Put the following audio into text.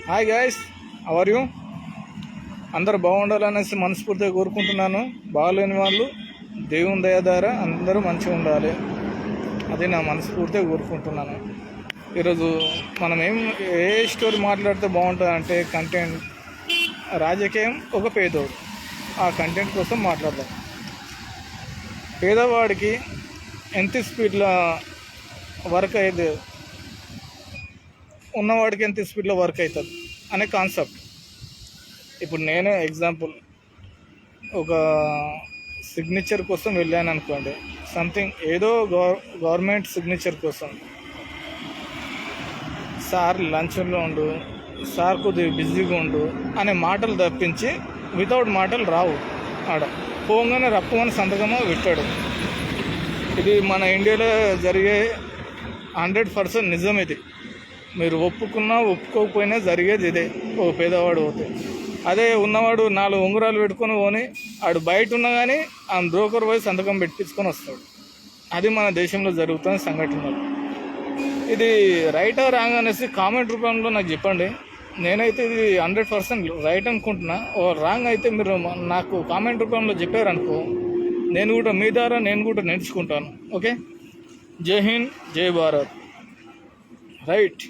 Hi guys, hour you? అందరూ బాగుండాలనేసి మనస్ఫూర్తిగా కోరుకుంటున్నాను. బాగాలేని వాళ్ళు దేవుని దయ ద్వారా అందరూ మంచిగా ఉండాలి, అది నా మనస్ఫూర్తిగా కోరుకుంటున్నాను. ఈరోజు మనం ఏ స్టోరీ మాట్లాడితే బాగుంటుంది అంటే కంటెంట్, రాజకీయం, ఒక పేదోడు. ఆ కంటెంట్ కోసం మాట్లాడదాం. పేదవాడికి ఎంత స్పీడ్లో వర్క్ అయితే ఉన్నవాడికి ఎంత స్పీడ్లో వర్క్ అవుతుంది అనే కాన్సెప్ట్. ఇప్పుడు నేనే ఎగ్జాంపుల్, ఒక సిగ్నేచర్ కోసం వెళ్ళాను అనుకోండి, సంథింగ్ ఏదో గవర్నమెంట్ సిగ్నేచర్ కోసం. సార్ లంచ్లో ఉండు, సార్ కొద్దిగా బిజీగా ఉండు అనే మాటలు తప్పించి వితౌట్ మాటలు రావు. ఆడ పోగానే రప్పమని సంతకమో పెట్టాడు. ఇది మన ఇండియాలో జరిగే 100% నిజం. ఇది మీరు ఒప్పుకున్నా ఒప్పుకోకపోయినా జరిగేది ఇదే. ఓ పేదవాడు పోతే, అదే ఉన్నవాడు 4 ఉంగరాలు పెట్టుకొని పోని ఆడు బయట ఉన్నా కానీ ఆ బ్రోకర్ పోయి సంతకం పెట్టించుకొని వస్తాడు. అది మన దేశంలో జరుగుతున్న సంఘటనలు. ఇది రైట్ ఆర్ రాంగ్ అనేసి కామెంట్ రూపంలో నాకు చెప్పండి. నేనైతే ఇది 100% రైట్ అనుకుంటున్నా. ఓ రాంగ్ అయితే మీరు నాకు కామెంట్ రూపంలో చెప్పారనుకో, నేను కూడా మీ ద్వారా నేను కూడా నేర్చుకుంటాను. ఓకే, జై హింద్, జై భారత్. రైట్.